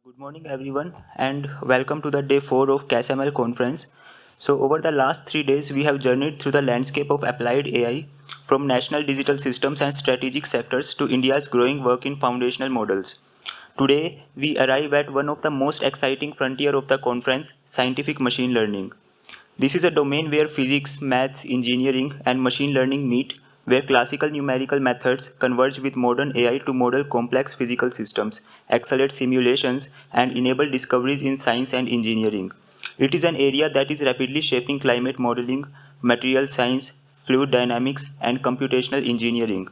Good morning, everyone, and welcome to the day 4 of CASML conference. So, over the last 3 days, we have journeyed through the landscape of applied AI from national digital systems and strategic sectors to India's growing work in foundational models. Today, we arrive at one of the most exciting frontier of the conference, scientific machine learning. This is a domain where physics, maths, engineering, and machine learning meet, where classical numerical methods converge with modern AI to model complex physical systems, accelerate simulations, and enable discoveries in science and engineering. It is an area that is rapidly shaping climate modeling, material science, fluid dynamics, and computational engineering,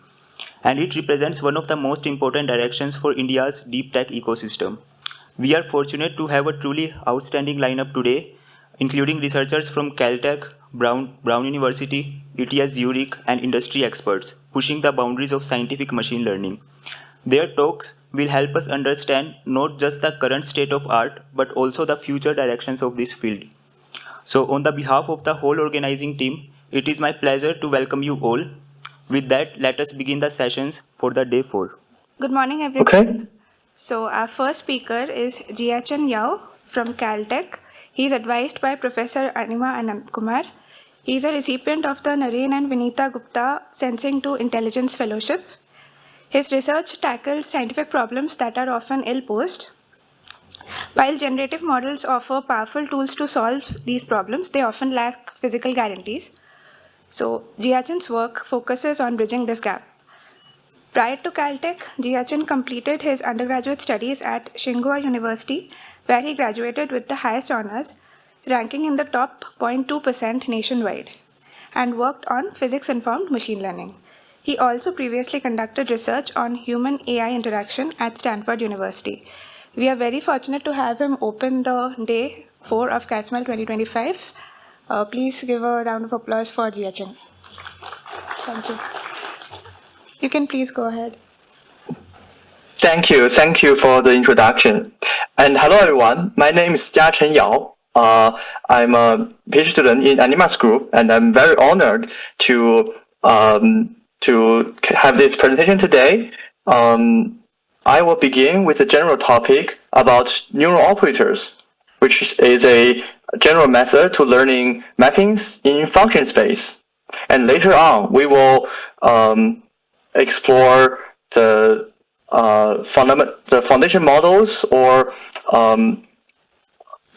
and it represents one of the most important directions for India's deep tech ecosystem. We are fortunate to have a truly outstanding lineup today, including researchers from Caltech, Brown University, ETS Zurich, and industry experts pushing the boundaries of scientific machine learning. Their talks will help us understand not just the current state of art but also the future directions of this field. So, on the behalf of the whole organizing team, it is my pleasure to welcome you all. With that, let us begin the sessions for the day 4. Good morning, everyone. Okay. So, our first speaker is Jiachen Yao from Caltech. He is advised by Professor Anima Anandkumar. He is a recipient of the Naren and Vinita Gupta Sensing to Intelligence Fellowship. His research tackles scientific problems that are often ill-posed. While generative models offer powerful tools to solve these problems, they often lack physical guarantees. So, Jiachen's work focuses on bridging this gap. Prior to Caltech, Jiachen completed his undergraduate studies at Tsinghua University, where he graduated with the highest honors, ranking in the top 0.2% nationwide, and worked on physics-informed machine learning. He also previously conducted research on human-AI interaction at Stanford University. We are very fortunate to have him open the day 4 of CASML 2025. Please give a round of applause for Jiachen. Thank you. You can please go ahead. Thank you for the introduction. And hello everyone, my name is Jiachen Yao. I'm a PhD student in Anima's group, and I'm very honored to have this presentation today. I will begin with a general topic about neural operators, which is a general method to learning mappings in function space. And later on, we will explore the foundation models or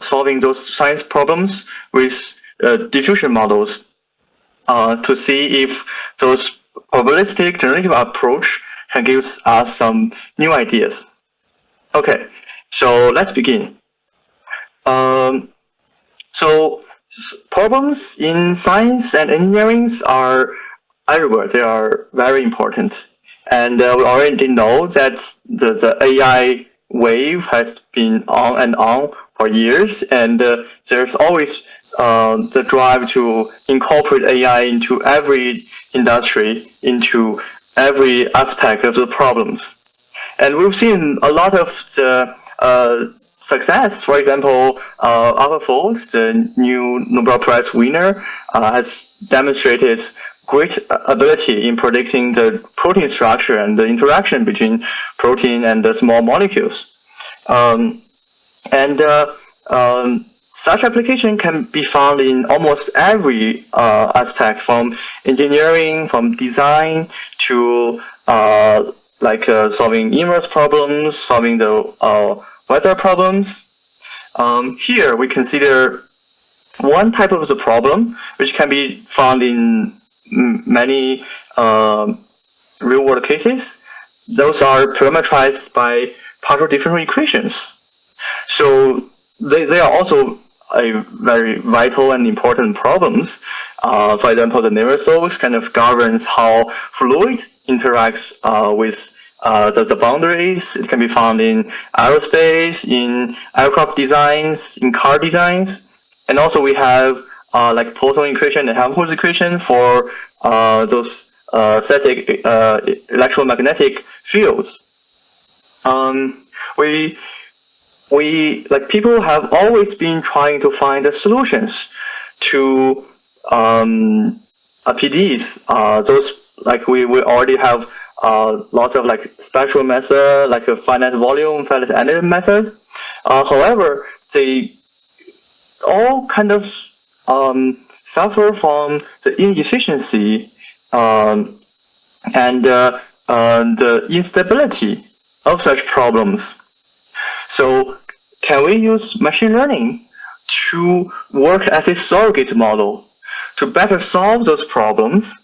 solving those science problems with diffusion models to see if those probabilistic generative approach can give us some new ideas. Okay, so let's begin. So problems in science and engineering are everywhere. They are very important. And we already know that the AI wave has been on and on for years, and there's always the drive to incorporate AI into every industry, into every aspect of the problems. And we've seen a lot of the success. For example, AlphaFold, the new Nobel Prize winner, has demonstrated great ability in predicting the protein structure and the interaction between protein and the small molecules. Such application can be found in almost every aspect, from engineering, from design to solving inverse problems, solving the weather problems. Here we consider one type of the problem which can be found in many real-world cases. Those are parameterized by partial differential equations. So they are also a very vital and important problems. For example, the Navier-Stokes kind of governs how fluid interacts with the boundaries. It can be found in aerospace, in aircraft designs, in car designs. And also we have like Poisson equation and Helmholtz equation for those static electromagnetic fields. We like people have always been trying to find the solutions to PDs. Those like we already have lots of like spectral method, like a finite volume, finite energy method. However, they all kind of suffer from the inefficiency and the instability of such problems. So can we use machine learning to work as a surrogate model to better solve those problems?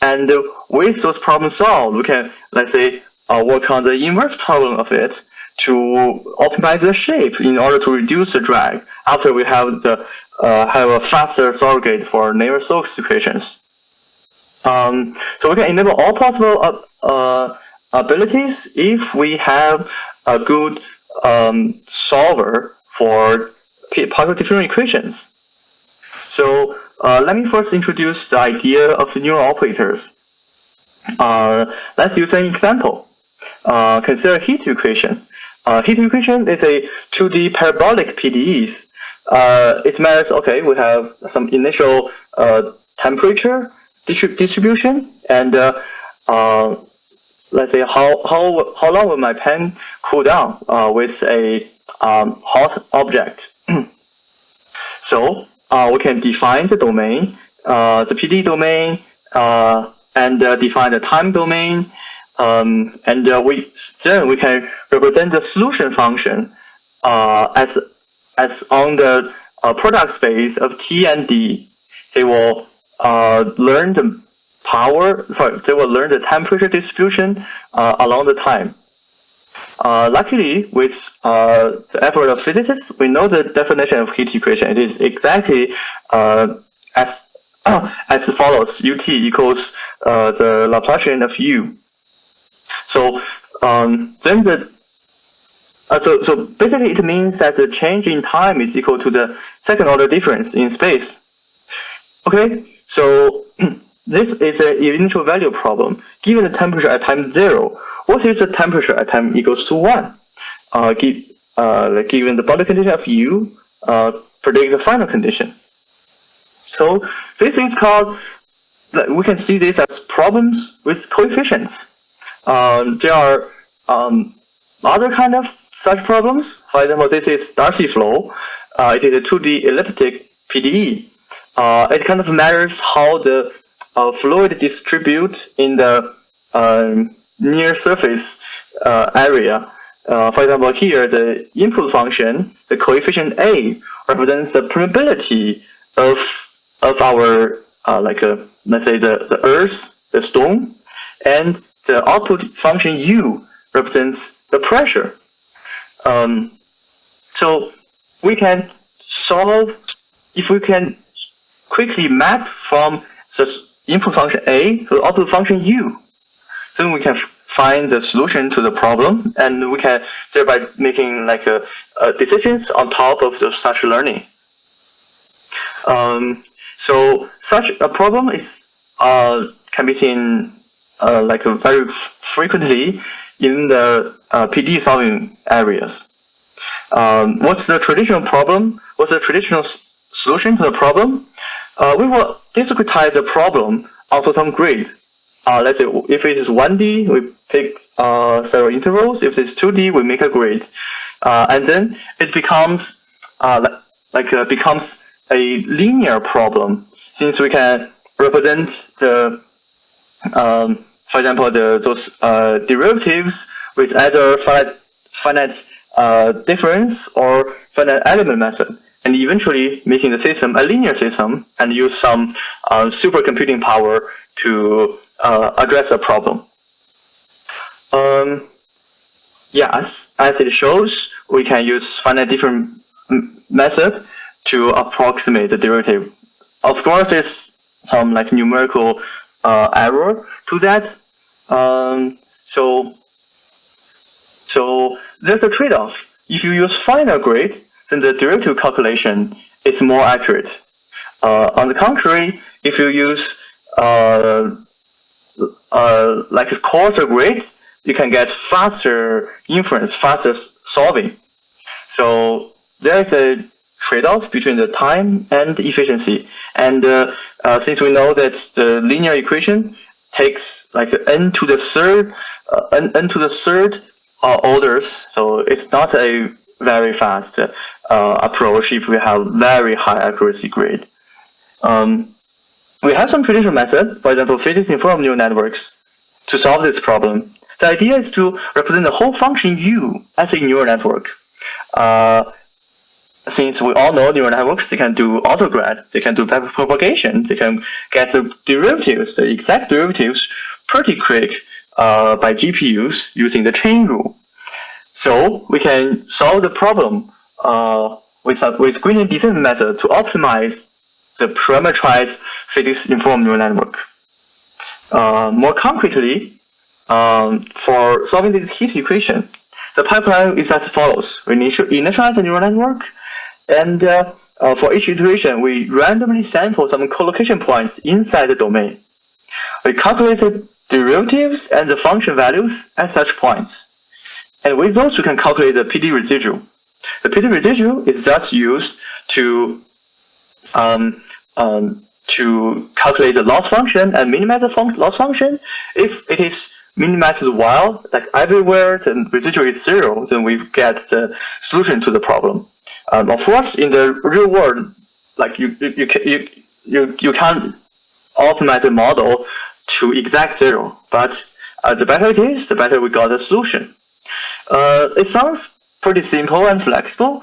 And with those problems solved, we can, let's say, work on the inverse problem of it to optimize the shape in order to reduce the drag after we have a faster surrogate for Navier-Stokes equations. So we can enable all possible abilities if we have a good solver for partial differential equations. So let me first introduce the idea of the neural operators. Let's use an example. Consider heat equation. Heat equation is a 2D parabolic PDEs. It matters, okay, we have some initial temperature distribution, and let's say how long will my pen cool down with a hot object. So we can define the domain, the PD domain, and define the time domain, and then we can represent the solution function as on the product space of T and D. They will learn the they will learn the temperature distribution along the time. Luckily, with the effort of physicists, we know the definition of heat equation. It is exactly as follows: UT equals the Laplacian of U. So then so basically it means that the change in time is equal to the second order difference in space. Okay, so this is an initial value problem. Given the temperature at time 0, what is the temperature at time equals to 1? Given the boundary condition of U, predict the final condition. So this is called, we can see this as problems with coefficients. There are other kind of such problems. For example, this is Darcy flow. It is a 2D elliptic PDE. It kind of matters how the fluid distribute in the near surface area. For example, here the input function, the coefficient A, represents the permeability of our let's say the earth, the stone, and the output function U represents the pressure. So we can solve, if we can quickly map from the input function A to the output function U, then we can find the solution to the problem, and we can thereby making decisions on top of such learning. So such a problem is can be seen very frequently in the PD solving areas. What's the traditional problem? What's the traditional solution to the problem? We will discretize the problem onto some grid. Let's say if it is 1D, we pick several intervals. If it's 2D, we make a grid, and then it becomes becomes a linear problem, since we can represent the for example those derivatives with either finite difference or finite element method, and eventually making the system a linear system and use some supercomputing power to address the problem. Yes, as it shows, we can use finite difference method to approximate the derivative. Of course, there's some numerical error to that. So there's a trade-off. If you use finer grid, then the derivative calculation is more accurate. On the contrary, if you use a coarser grid, you can get faster inference, faster solving. So there's a trade-off between the time and efficiency. And since we know that the linear equation takes n to the third orders, so it's not a very fast approach if we have very high accuracy grade. We have some traditional methods, for example, physics-informed neural networks, to solve this problem. The idea is to represent the whole function U as a neural network. Since we all know neural networks, they can do autograds, they can do backpropagation, they can get the derivatives, the exact derivatives, pretty quick by GPUs using the chain rule. So we can solve the problem with gradient descent method to optimize the parameterized physics-informed neural network. More concretely, for solving this heat equation, the pipeline is as follows. We initialize the neural network, and for each iteration, we randomly sample some collocation points inside the domain. We calculate the derivatives and the function values at such points. And with those, we can calculate the PD residual. The PD residual is thus used to calculate the loss function and minimize the loss function. If it is minimized while, like everywhere, the residual is 0, then we get the solution to the problem. Of course, in the real world, like you can't optimize the model to exact 0, but the better it is, the better we got the solution. It sounds pretty simple and flexible,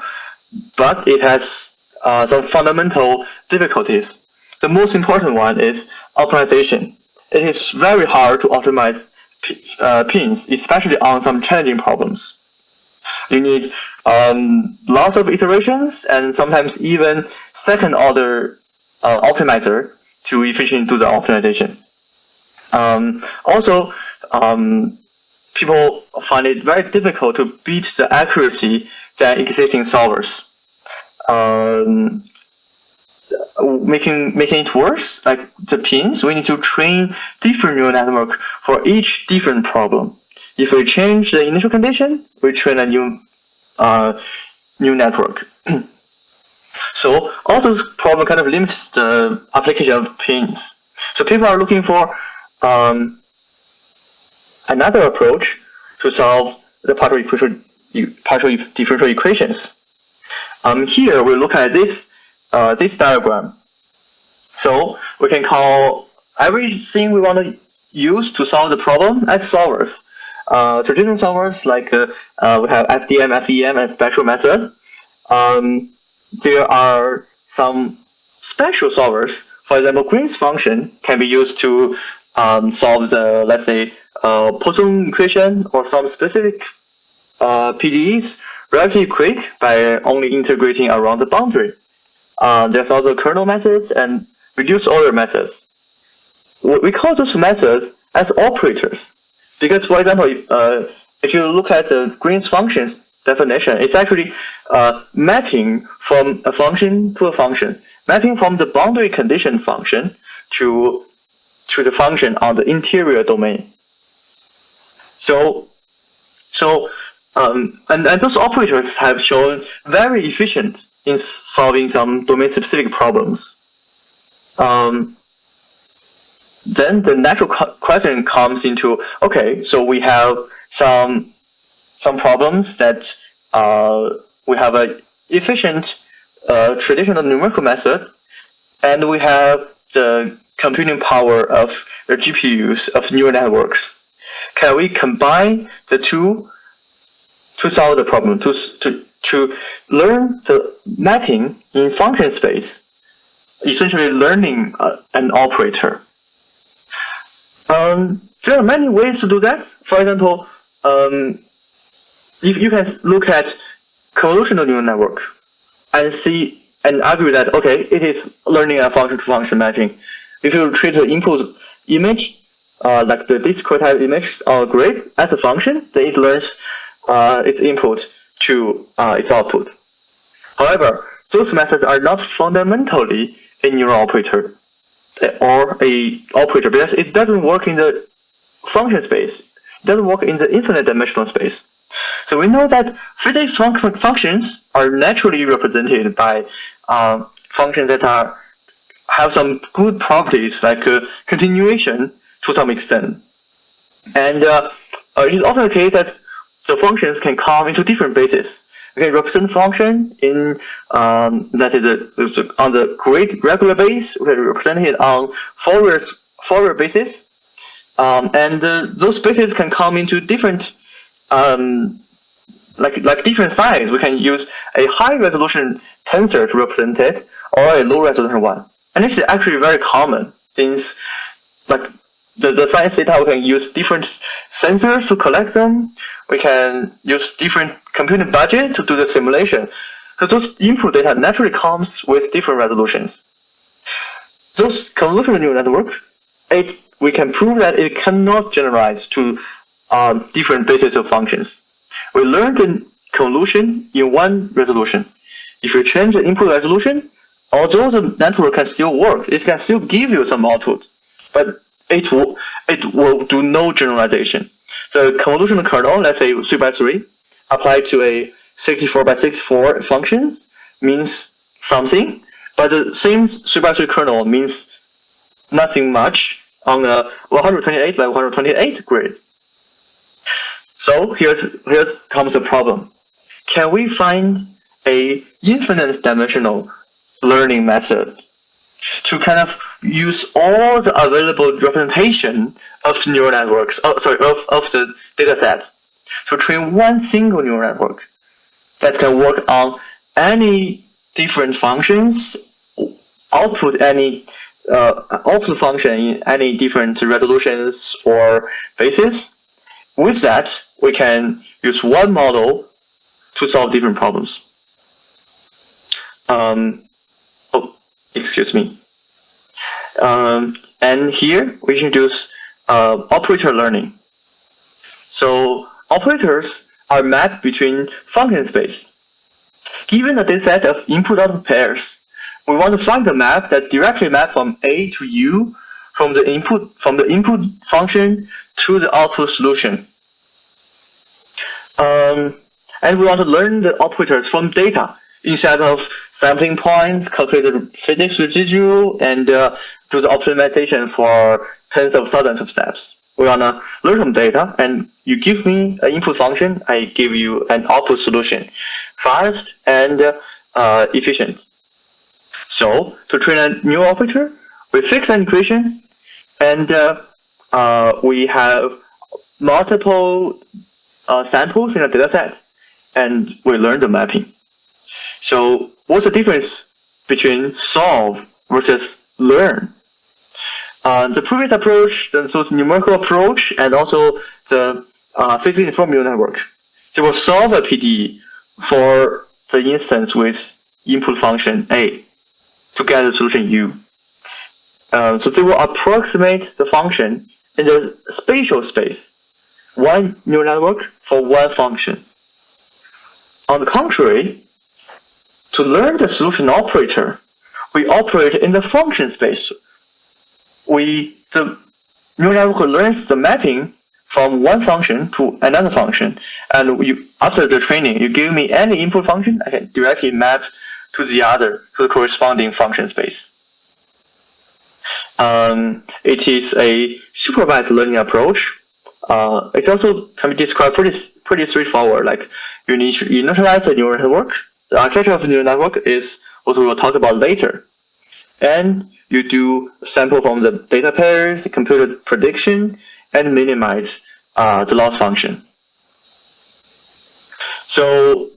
but it has some fundamental difficulties. The most important one is optimization. It is very hard to optimize pins, especially on some challenging problems. You need lots of iterations and sometimes even second-order optimizer to efficiently do the optimization. Also, people find it very difficult to beat the accuracy than existing solvers. Making it worse, like the pins, we need to train different neural network for each different problem. If we change the initial condition, we train a new network. So all those problems kind of limits the application of pins. So people are looking for another approach to solve the partial differential equations. Here we look at this diagram. So we can call everything we want to use to solve the problem as solvers. Traditional solvers like we have FDM, FEM, and spectral method. There are some special solvers. For example, Green's function can be used to solve the, let's say, Poisson equation or some specific PDEs relatively quick by only integrating around the boundary. There's also kernel methods and reduced order methods. We call those methods as operators because, for example, if you look at the Green's functions definition, it's actually mapping from a function to a function, mapping from the boundary condition function to the function on the interior domain. And those operators have shown very efficient in solving some domain-specific problems. Then the natural question comes into, okay, so we have some problems that we have an efficient traditional numerical method, and we have the computing power of the GPUs of neural networks. Can we combine the two to solve the problem, to learn the mapping in function space, essentially learning an operator? There are many ways to do that. For example, if you can look at convolutional neural network and see and argue that, okay, it is learning a function-to-function mapping. If you treat the input image, like the discretized image or grid as a function, then it learns its input to its output. However, those methods are not fundamentally a neural operator or a operator because it doesn't work in the function space. It doesn't work in the infinite dimensional space. So we know that physics functions are naturally represented by functions that have some good properties like continuation to some extent. And it is often the case that the functions can come into different bases. We can represent function in that is on the grid regular base. We can represent it on Fourier basis, and those bases can come into different like different size. We can use a high resolution tensor to represent it, or a low resolution one. And this is actually very common since like the science data, we can use different sensors to collect them. We can use different computing budget to do the simulation. So those input data naturally comes with different resolutions. Those convolutional neural network, we can prove that it cannot generalize to different bases of functions. We learned the convolution in one resolution. If you change the input resolution, although the network can still work, it can still give you some output, but it will do no generalization. The convolutional kernel, let's say 3x3, applied to a 64x64 functions means something, but the same 3x3 kernel means nothing much on a 128 by 128 grid. So here comes the problem. Can we find a infinite dimensional learning method to kind of use all the available representation of neural networks, of the data set, to train one single neural network that can work on any different functions, output function in any different resolutions or bases? With that, we can use one model to solve different problems. Excuse me. And here we introduce operator learning. So operators are mapped between function space. Given a data set of input-output pairs, we want to find the map that directly map from A to U from the input function to the output solution. And we want to learn the operators from data instead of sampling points, calculate the physics residual, and do the optimization for tens of thousands of steps. We want to learn from data, and you give me an input function, I give you an output solution, fast and efficient. So to train a new operator, we fix an equation, and we have multiple samples in a data set, and we learn the mapping. So what's the difference between solve versus learn? The previous approach, so the numerical approach, and also the physically informed neural network, they will solve a PDE for the instance with input function A to get the solution U. So they will approximate the function in the spatial space, one neural network for one function. On the contrary, to learn the solution operator, we operate in the function space. The neural network learns the mapping from one function to another function, and after the training, you give me any input function, I can directly map to the corresponding function space. It is a supervised learning approach. It also can be described pretty straightforward. Like you initialize the neural network. The architecture of the neural network is what we will talk about later. And you do sample from the data pairs, compute the prediction, and minimize the loss function. So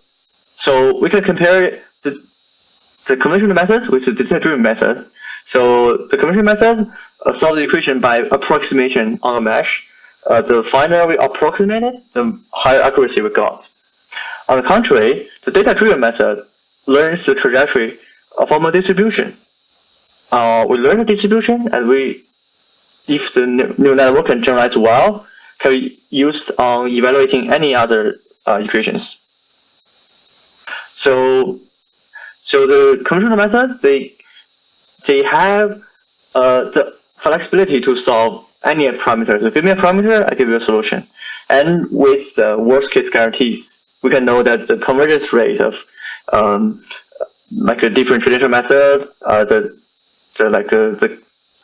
we can compare the conventional method with the data-driven method. So the conventional method solves the equation by approximation on a mesh. The finer we approximate it, the higher accuracy we got. On the contrary, the data-driven method learns the trajectory from a distribution. We learn the distribution, and if the neural network can generalize well, can be used on evaluating any other equations. So the conventional method, they have the flexibility to solve any parameters. So give me a parameter, I give you a solution. And with the worst case guarantees, we can know that the convergence rate of like a differential method, the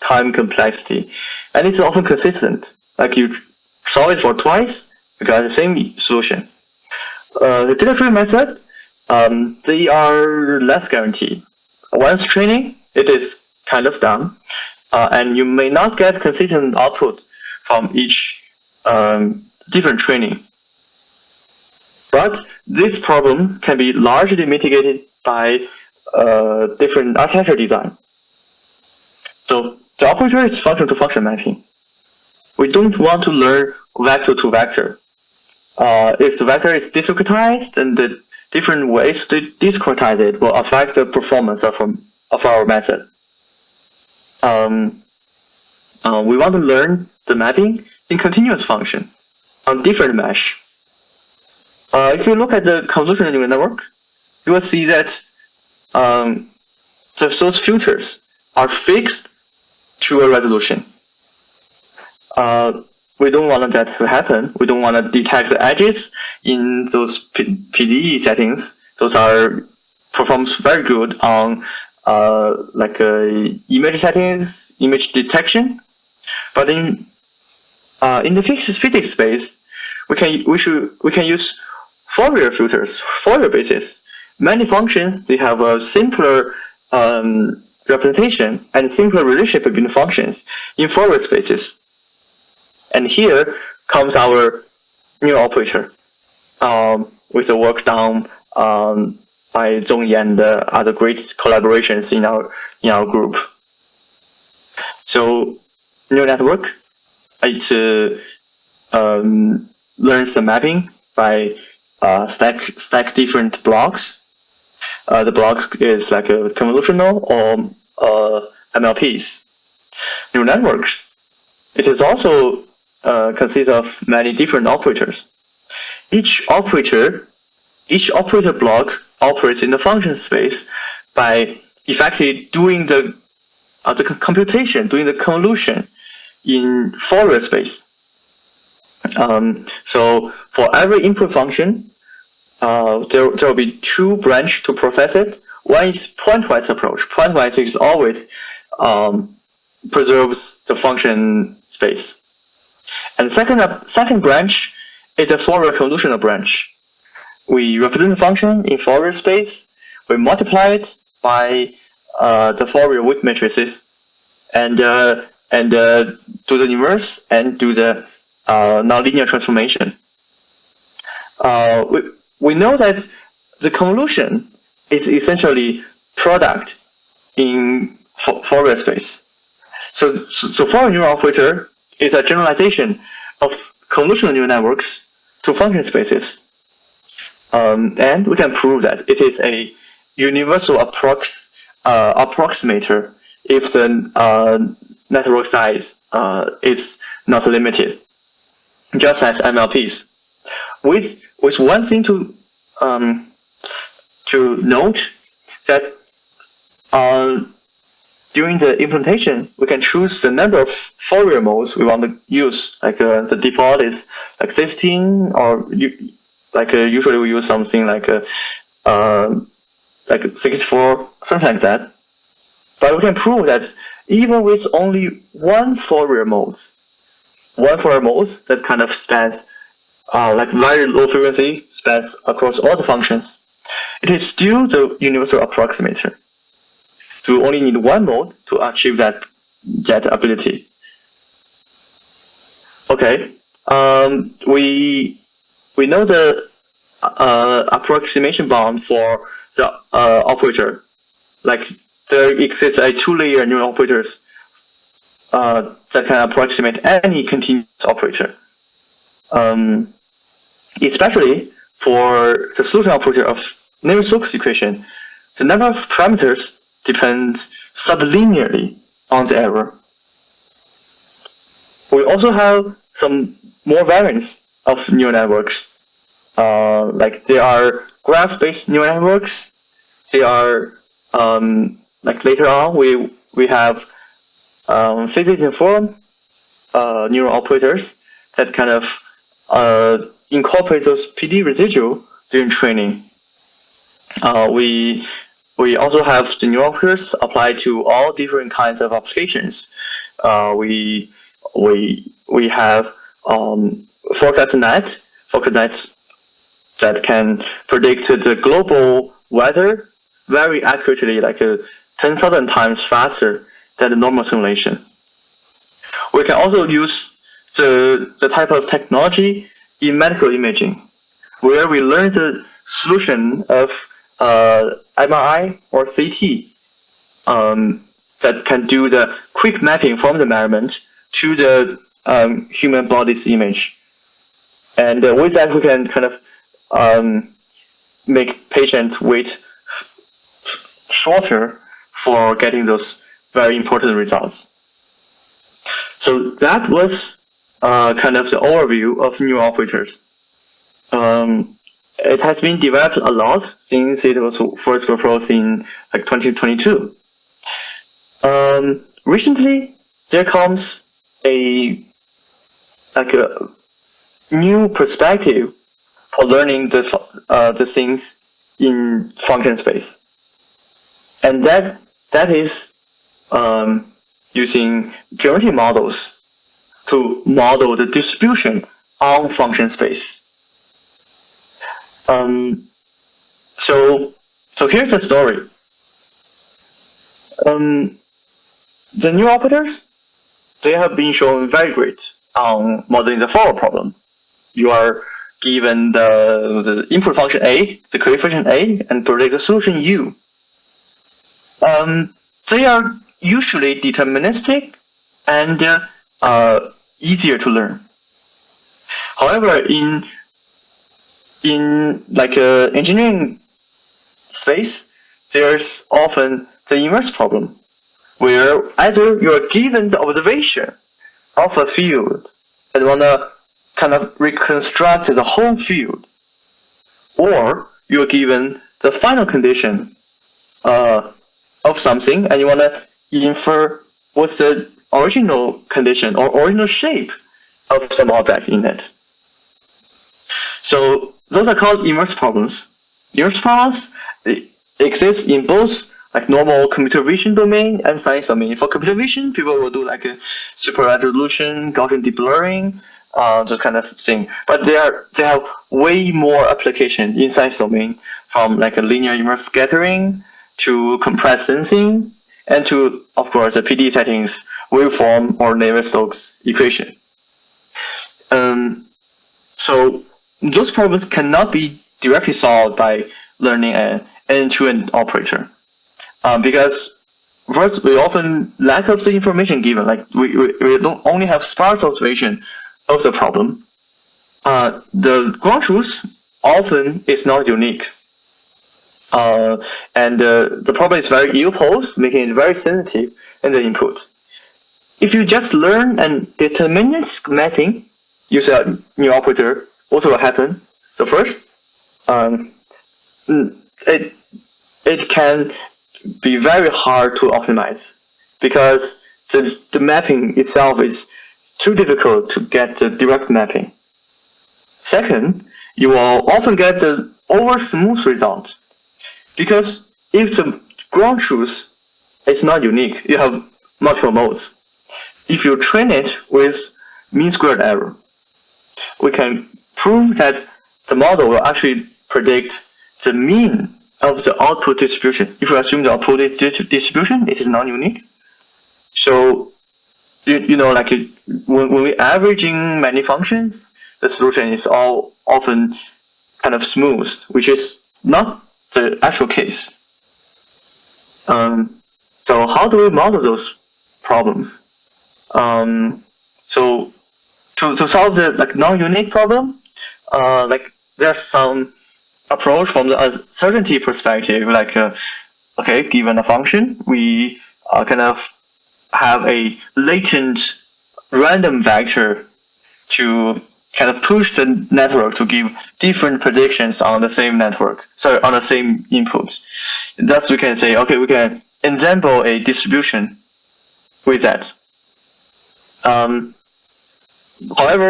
time complexity, and it's often consistent. Like you solve it for twice, you got the same solution. The data-driven method, they are less guaranteed. Once training, it is kind of done, and you may not get consistent output from each different training. But these problems can be largely mitigated by different architecture design. So the operator is function-to-function mapping. We don't want to learn vector-to-vector. If the vector is discretized, then the different ways to discretize it will affect the performance of our method. We want to learn the mapping in continuous function on different mesh. If you look at the convolutional neural network, you will see that those filters are fixed to a resolution. We don't want that to happen. We don't want to detect the edges in those PDE settings. Those performs very good on image settings, image detection. But in the physics space, we can use Fourier filters, Fourier basis. Many functions, they have a simpler representation and simpler relationship between functions in Fourier spaces. And here comes our neural operator with the work done by Zhongyi and other great collaborations in our group. So neural network, it learns the mapping by stack different blocks. The blocks is like a convolutional or MLPs. Neural networks, it is also consists of many different operators. Each operator block operates in the function space by effectively doing the computation, doing the convolution in Fourier space. So for every input function, there will be two branches to process it. One is pointwise approach. Pointwise is always preserves the function space. And second branch is the Fourier convolutional branch. We represent the function in Fourier space. We multiply it by the Fourier weight matrices, and do the inverse and do the nonlinear transformation. We know that the convolution is essentially product in Fourier space. So Fourier neural operator is a generalization of convolutional neural networks to function spaces. And we can prove that it is a universal approximator if the network size is not limited, just as MLPs. With one thing to note that during the implementation, we can choose the number of Fourier modes we want to use. Like the default is like 16, or usually we use something like 64, something like that. But we can prove that even with only one Fourier mode that kind of spans like very low frequency, spans across all the functions, it is still the universal approximator. So we only need one mode to achieve that ability. Okay, we know the approximation bound for the operator. Like there exists a two-layer neural operators that can approximate any continuous operator. Especially for the solution operator of Navier-Stokes equation, the number of parameters depends sublinearly on the error. We also have some more variants of neural networks. Like there are graph-based neural networks. They are like later on we have physics-informed neural operators that kind of incorporate those PD residual during training. We also have the neural operators applied to all different kinds of applications. We have ForecastNet that can predict the global weather very accurately, like 10,000 times faster than the normal simulation. We can also use the type of technology in medical imaging, where we learn the solution of MRI or CT that can do the quick mapping from the measurement to the human body's image. And with that, we can kind of make patients wait shorter for getting those very important results. So that was kind of the overview of neural operators. It has been developed a lot since it was first proposed in like 2022. Recently, there comes a new perspective for learning the things in function space, and that is using generative models to model the distribution on function space. So here's the story. The new operators, they have been shown very great on modeling the forward problem. You are given the input function A, the coefficient A, and predict the solution U. They are usually deterministic and easier to learn. However, in like engineering space, there's often the inverse problem, where either you are given the observation of a field and want to kind of reconstruct the whole field, or you are given the final condition of something and you want to infer what's the original condition or original shape of some object in it. So those are called inverse problems. Inverse problems exist in both like normal computer vision domain and science domain. For computer vision, people will do like a super resolution, Gaussian deblurring, this kind of thing. But they have way more application in science domain, from like a linear inverse scattering to compressed sensing, and to, of course, the PD settings, waveform or Navier-Stokes equation. So those problems cannot be directly solved by learning an end-to-end operator, because first we often lack of the information given. Like we don't only have sparse observation of the problem. The ground truth often is not unique, and the problem is very ill-posed, making it very sensitive in the input. If you just learn and deterministic mapping, use a new operator, what will happen? So first, it can be very hard to optimize, because the mapping itself is too difficult to get the direct mapping. Second, you will often get the over smooth result, because if the ground truth is not unique, you have multiple modes. If you train it with mean squared error, we can prove that the model will actually predict the mean of the output distribution. If you assume the output distribution, it is non-unique. So, you know, like when we're averaging many functions, the solution is all often kind of smooth, which is not the actual case. So how do we model those problems? So to solve the like non-unique problem, like there's some approach from the uncertainty perspective. Like, okay, given a function, we kind of have a latent random vector to kind of push the network to give different predictions on the same network, sorry, on the same input. Thus, we can say, okay, we can ensemble a distribution with that. However,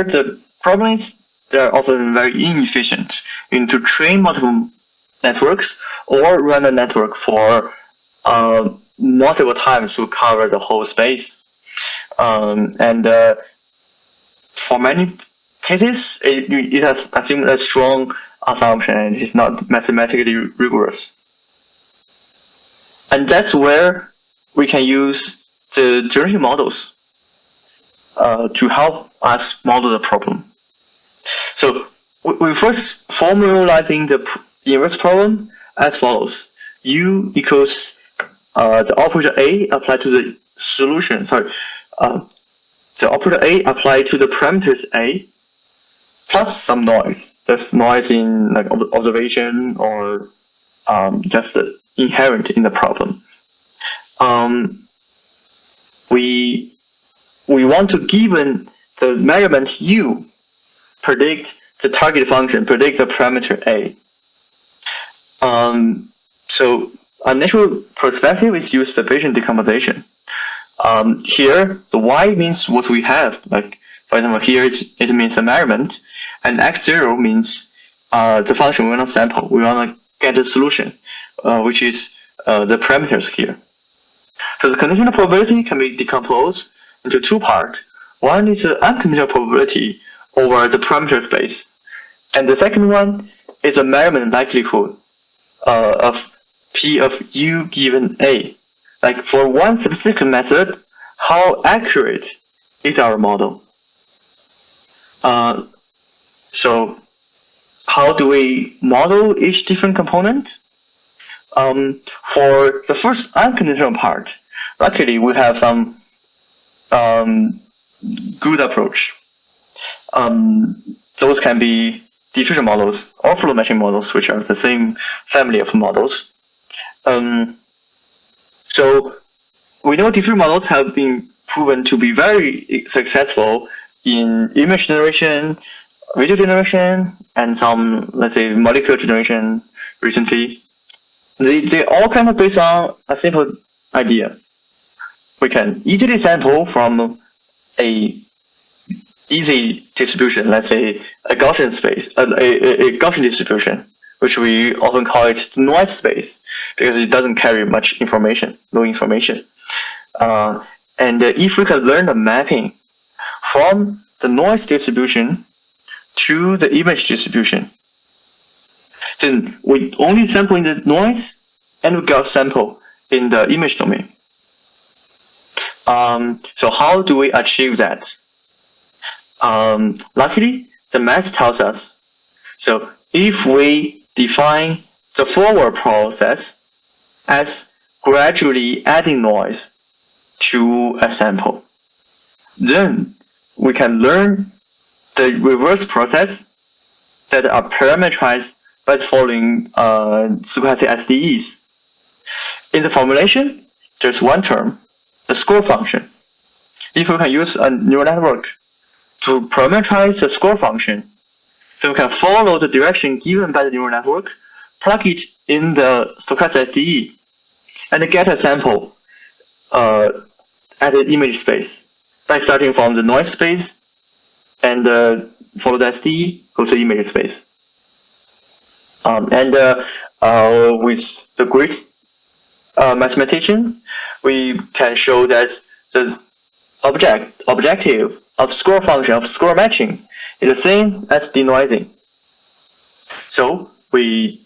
the problem is they're often very inefficient. You need to train multiple networks or run a network for multiple times to cover the whole space. And for many cases, it has assumed a strong assumption and it's not mathematically rigorous. And that's where we can use the generative models to help us model the problem. So we first formalizing the inverse problem as follows: U equals the operator A applied to the solution. The operator A applied to the parameters A plus some noise. There's noise in like observation or just inherent in the problem. We want to given the measurement U predict the target function, predict the parameter A. So a natural perspective is use the Bayesian decomposition. Here, the Y means what we have. Like, for example, here it means a measurement, and X0 means the function we want to sample. We want to get a solution, which is the parameters here. So the conditional probability can be decomposed into two parts. One is the unconditional probability over the parameter space, and the second one is a measurement likelihood of P of U given A. Like for one specific method, how accurate is our model? So how do we model each different component? For the first unconditional part, luckily we have some good approach. Those can be diffusion models or flow matching models, which are the same family of models. So we know diffusion models have been proven to be very successful in image generation, video generation, and some, let's say, molecular generation recently. They all kind of based on a simple idea. We can easily sample from a easy distribution, let's say a Gaussian space, a Gaussian distribution, which we often call it the noise space because it doesn't carry much information, no information. And if we can learn the mapping from the noise distribution to the image distribution, then we only sample in the noise and we got sample in the image domain. So how do we achieve that? Luckily, the math tells us. So if we define the forward process as gradually adding noise to a sample, then we can learn the reverse process that are parameterized by the following stochastic SDEs. In the formulation, there's one term, the score function. If we can use a neural network to parameterize the score function, then we can follow the direction given by the neural network, plug it in the stochastic SDE, and get a sample at the image space by starting from the noise space and follow the SDE, go to the image space. With the Greek mathematician, we can show that the objective of score function of score matching is the same as denoising. So we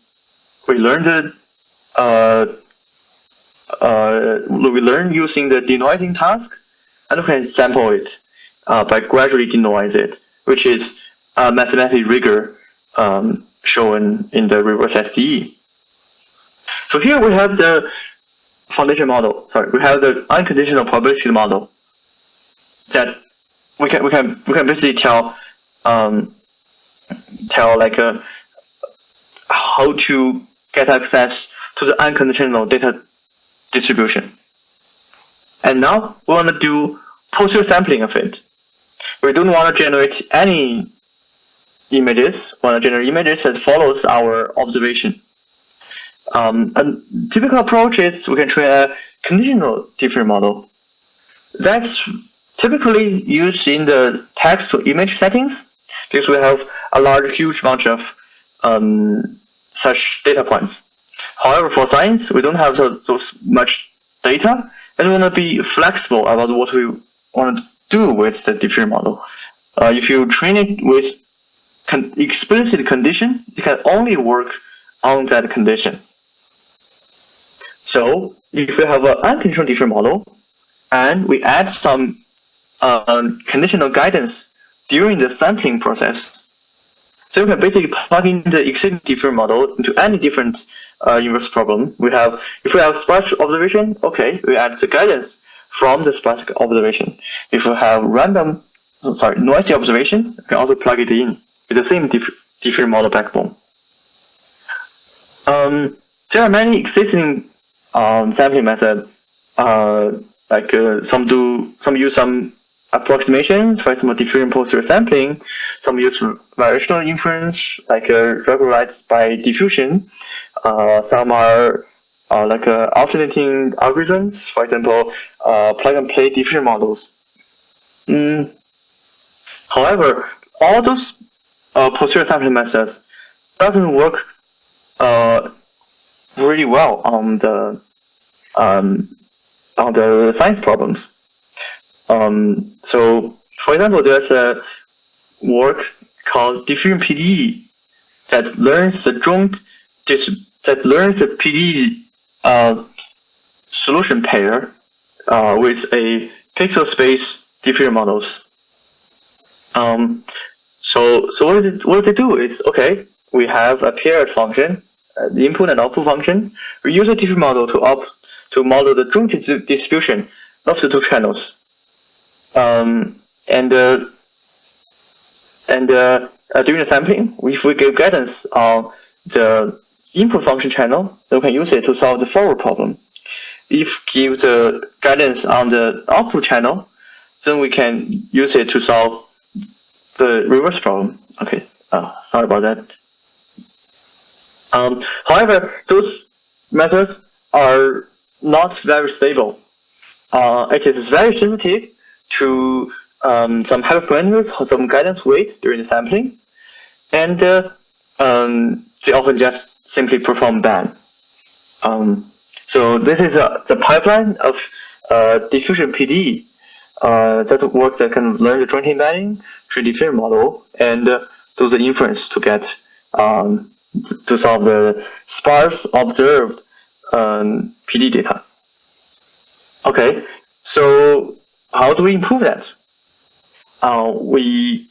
learn we learn using the denoising task, and we can sample it by gradually denoise it, which is mathematical rigor shown in the reverse SDE. So here we have the foundation model. Sorry, we have the unconditional probability model that we can basically tell like how to get access to the unconditional data distribution. And now we want to do posterior sampling of it. We don't want to generate any images. We want to generate images that follows our observation. A typical approach is we can train a conditional diffusion model. That's typically used in the text to image settings because we have a huge bunch of such data points. However, for science, we don't have those much data, and we want to be flexible about what we want to do with the diffusion model. If you train it with explicit condition, it can only work on that condition. So if we have an unconditional different model and we add some conditional guidance during the sampling process, so we can basically plug in the existing different model into any different inverse problem. If we have sparse observation, okay, we add the guidance from the sparse observation. If we have noisy observation, we can also plug it in with the same different model backbone. There are many existing sampling methods. Some use some approximations, for example, different posterior sampling. Some use variational inference, like regularized by diffusion. Some are alternating algorithms, for example, plug and play diffusion models. However, all those posterior sampling methods doesn't work really well on the science problems. So, for example, there's a work called diffusion PDE that learns the PDE solution pair with a pixel space diffusion models. So what they do is, okay, we have a paired function, the input and output function. We use a diffusion model to model the joint distribution of the two channels. During the sampling, if we give guidance on the input function channel, then we can use it to solve the forward problem. If give the guidance on the output channel, then we can use it to solve the reverse problem. Okay, sorry about that. However, those methods are not very stable. It is very sensitive to some hyperparameters or some guidance weight during the sampling, and they often just simply perform bad. So this is the pipeline of diffusion PDE. That's a work that can learn the joint embedding, train the diffusion model, and do the inference to get to solve the sparse observed PD data. Okay, so how do we improve that? We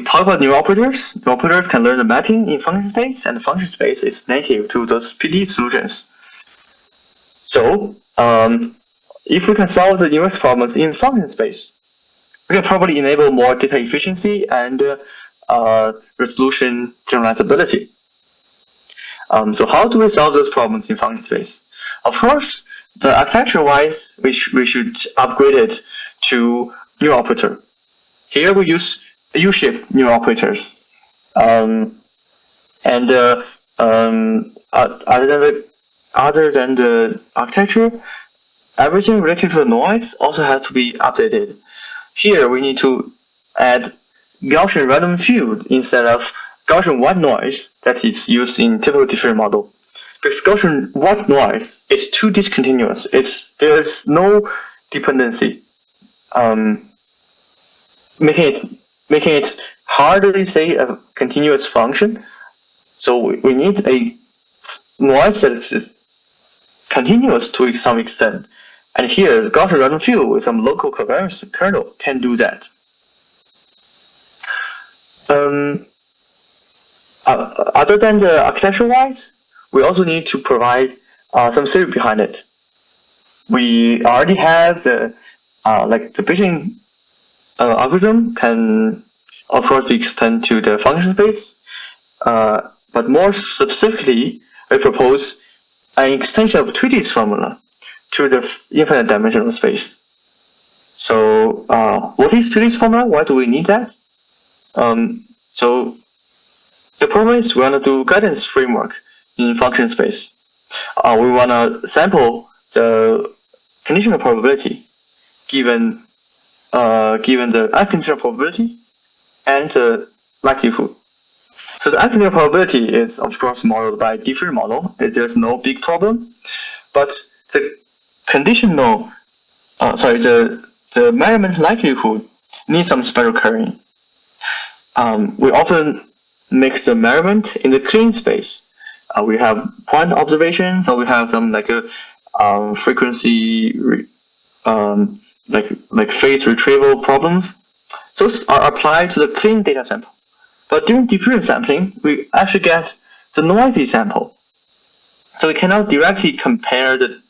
talk about new operators. New operators can learn the mapping in function space, and the function space is native to those PD solutions. So if we can solve the inverse problems in function space, we can probably enable more data efficiency and resolution generalizability. So how do we solve those problems in function space? Of course, the architecture-wise, we should upgrade it to new operator. Here we use U-shaped new operators. Other than the architecture, everything related to the noise also has to be updated. Here we need to add Gaussian random field instead of Gaussian white noise that is used in typical diffusion model. Because Gaussian white noise is too discontinuous. There's no dependency, making it hard to say a continuous function. So we need a noise that is continuous to some extent. And here, the Gaussian random field with some local covariance kernel can do that. Other than the architecture-wise, we also need to provide some theory behind it. We already have the the Bayesian algorithm can of course be extended to the function space, but more specifically, we propose an extension of Twitty's formula to the infinite dimensional space. So what is Twitty's formula? Why do we need that? So the problem is we want to do guidance framework in function space. We want to sample the conditional probability given the unconditional probability and the likelihood. So the unconditional probability is of course modeled by diffusion model. There's no big problem, but the conditional, the measurement likelihood needs some special currying. We often make the measurement in the clean space. We have point observations, or we have some frequency, like phase retrieval problems. Those are applied to the clean data sample. But during diffusion sampling, we actually get the noisy sample. So we cannot directly compare the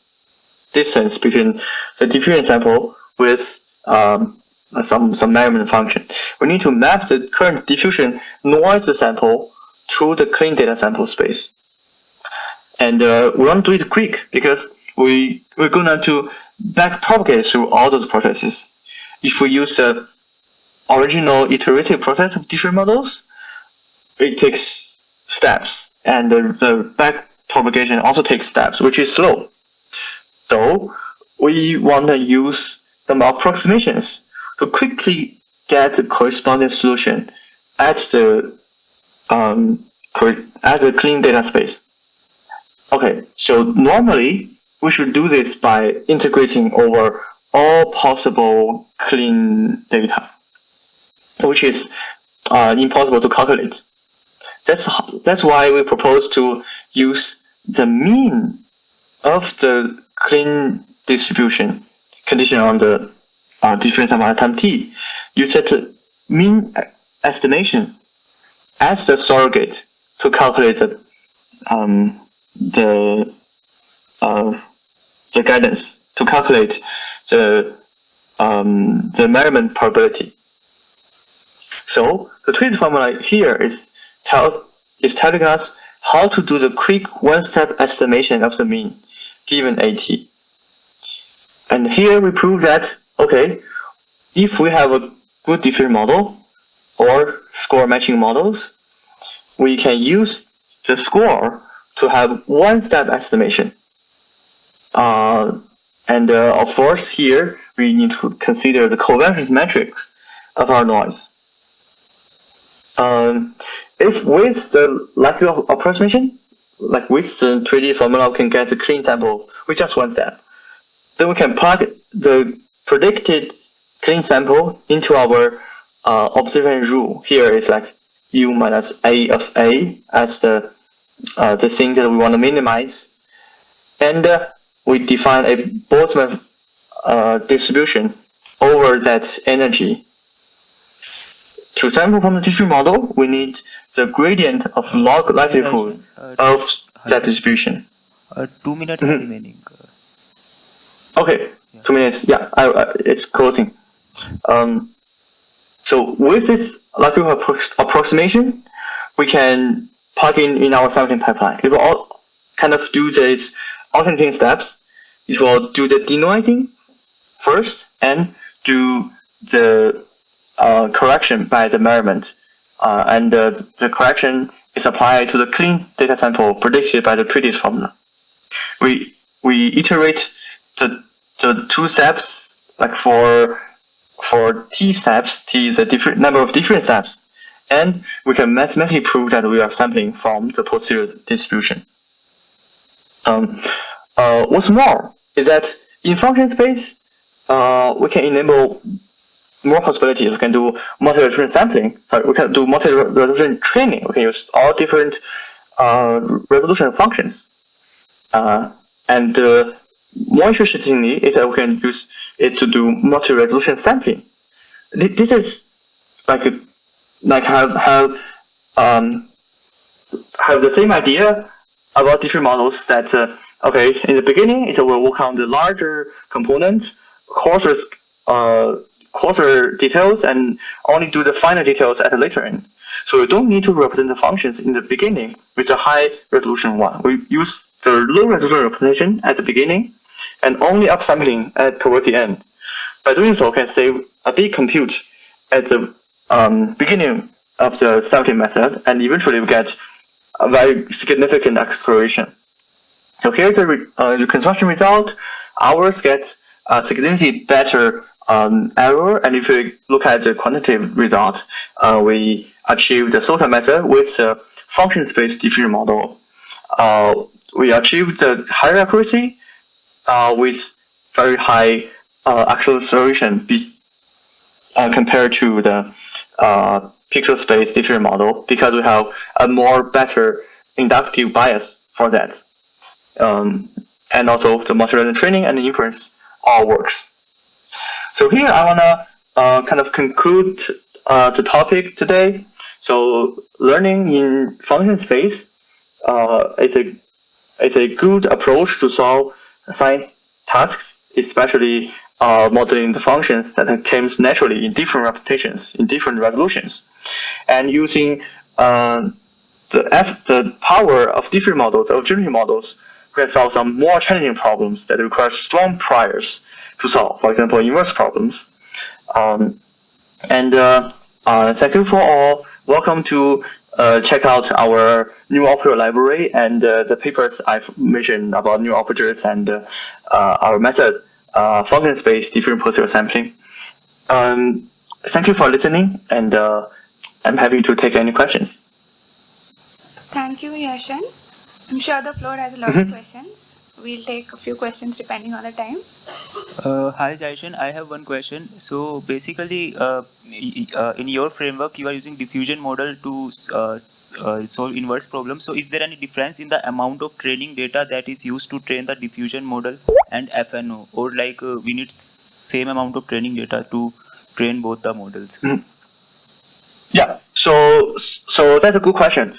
distance between the diffusion sample with some measurement function. We need to map the current diffusion noise sample through the clean data sample space. And we want to do it quick because we're going to backpropagate through all those processes. If we use the original iterative process of diffusion models, it takes steps, and the backpropagation also takes steps, which is slow. So we want to use some approximations to quickly get the corresponding solution at the clean data space. Okay, so normally we should do this by integrating over all possible clean data, which is impossible to calculate. That's why we propose to use the mean of the clean distribution conditioned on the difference amount of time t. You set the mean estimation as the surrogate to calculate the guidance, to calculate the measurement probability. So the tweet formula here is telling us how to do the quick one-step estimation of the mean given AT. And here we prove that, okay, if we have a good diffusion model or score matching models, we can use the score to have one-step estimation. And of course, here we need to consider the convergence metrics of our noise. If with the likelihood approximation, like with the 3D formula, we can get the clean sample with just one step. Then we can plug the predicted clean sample into our observation rule. Here is like U minus A of A as the thing that we want to minimize. And we define a Boltzmann distribution over that energy. To sample from the diffusion model, we need the gradient of log likelihood of that distribution. 2 minutes are remaining. Okay, yeah. 2 minutes. Yeah, it's closing. So with this likelihood approximation, we can plug in our sampling pipeline. It will all kind of do these alternating steps. It will do the denoising first and do the correction by the measurement, and the correction is applied to the clean data sample predicted by the previous formula. We iterate the two steps, like for t steps, t is a different number of different steps, and we can mathematically prove that we are sampling from the posterior distribution. What's more is that in function space, we can enable more possibilities. We can do multi-resolution sampling. Sorry, we can do multi-resolution training. We can use all different resolution functions. And more interestingly is that we can use it to do multi-resolution sampling. This is have the same idea about different models that okay, in the beginning it will work on the larger components, coarser details, and only do the finer details at the later end. So we don't need to represent the functions in the beginning with a high resolution one. We use the low resolution representation at the beginning and only upsampling towards the end. By doing so, we can save a big compute at the beginning of the sampling method, and eventually we get a very significant acceleration. So here's the reconstruction result. Ours gets a significantly better error, and if we look at the quantitative result, we achieve the SOTA method with the function space diffusion model. We achieve the higher accuracy with very high acceleration compared to the pixel space diffusion model because we have a more better inductive bias for that. And also the machine learning training and the inference all works. So here I want to kind of conclude the topic today. So learning in function space is a good approach to solve science tasks, especially modeling the functions that comes naturally in different representations, in different resolutions, and using the power of different models, of generative models, can solve some more challenging problems that require strong priors to solve. For example, inverse problems. Thank you for all. Welcome to check out our new operator library and the papers I've mentioned about new operators and our method, function space different posterior sampling. Thank you for listening, and I'm happy to take any questions. Thank you, Jiachen. I'm sure the floor has a lot of questions. We'll take a few questions depending on the time. Hi Jiachen, I have one question. So basically, in your framework, you are using diffusion model to solve inverse problems. So is there any difference in the amount of training data that is used to train the diffusion model and FNO, or like we need same amount of training data to train both the models? Yeah, so that's a good question.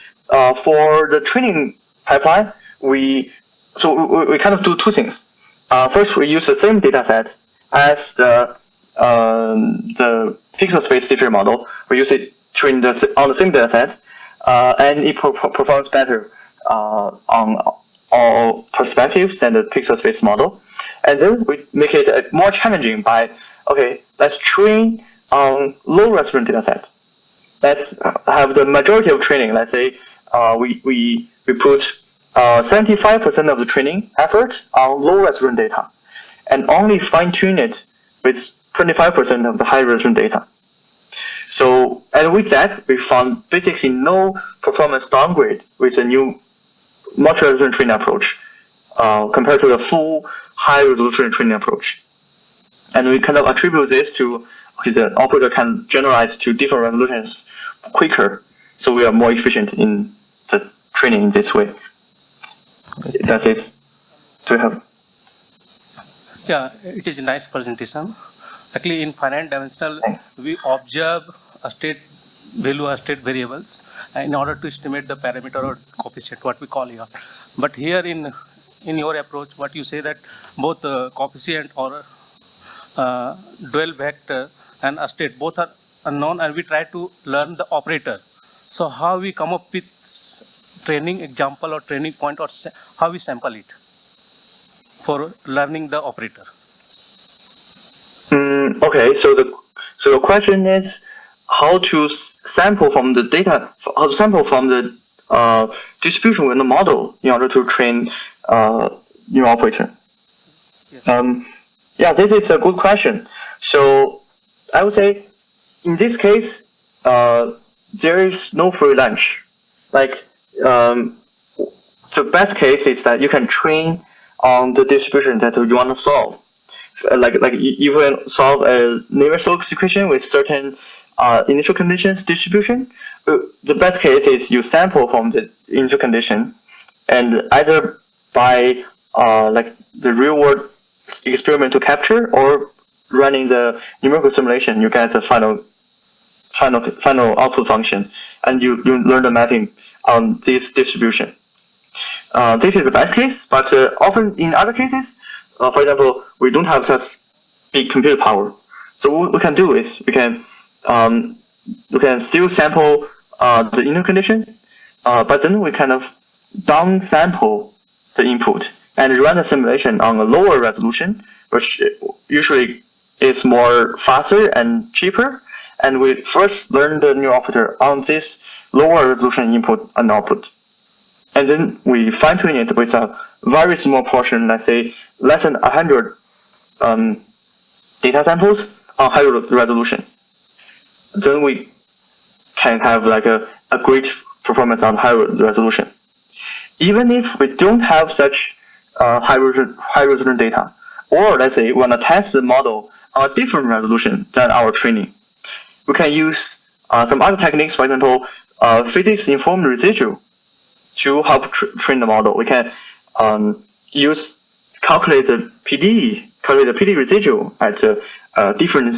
For the training pipeline, we kind of do two things. First, we use the same data set as the pixel space diffusion model. We use it trained on the same data set, and it performs better on all perspectives than the pixel space model. And then we make it more challenging by, okay, let's train on low resolution data set. Let's have the majority of training. Let's say we put 75% of the training effort on low resolution data, and only fine tune it with 25% of the high resolution data. So, and with that, we found basically no performance downgrade with the new multi-resolution training approach compared to the full high resolution training approach. And we kind of attribute this to the operator can generalize to different resolutions quicker, so we are more efficient in the training in this way. That's it. Do you have? Yeah, it is a nice presentation. Actually, in finite dimensional, we observe a state value or state variables in order to estimate the parameter or coefficient, what we call here. But here in your approach, what you say that both coefficient or dual vector and a state both are unknown, and we try to learn the operator. So how we come up with training example or training point, or how we sample it for learning the operator? Okay, so the question is how to sample from the data, how to sample from the distribution within the model in order to train new operator. Yes. Yeah, this is a good question. So I would say in this case, there is no free lunch. Like the best case is that you can train on the distribution that you want to solve. Like you can solve a Navier-Stokes equation with certain initial conditions distribution. The best case is you sample from the initial condition, and either by like the real world experiment to capture, or running the numerical simulation, you get the final output function, and you learn the mapping on this distribution. This is the best case, but often in other cases, for example, we don't have such big compute power. So what we can do is we can still sample the input condition, but then we kind of down sample the input and run the simulation on a lower resolution, which usually is more faster and cheaper. And we first learn the new operator on this lower resolution input and output. And then we fine tune it with a very small portion, let's say less than 100 data samples on high resolution. Then we can have like a great performance on high resolution. Even if we don't have such high resolution data, or let's say we want to test the model on a different resolution than our training, we can use some other techniques, for example, physics-informed residual, to help train the model. We can calculate the PD residual at different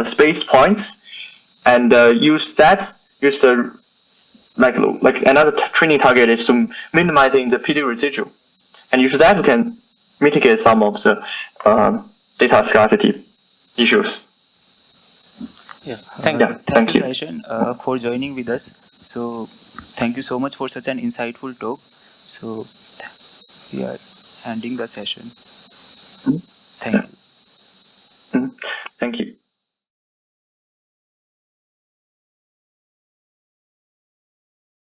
space points, and use the like another training target is to minimizing the PD residual, and use that we can mitigate some of the data scarcity issues. Yeah, thank Thank you. Jiachen, for joining with us. So thank you so much for such an insightful talk. So we are ending the session. Thank you. Thank you.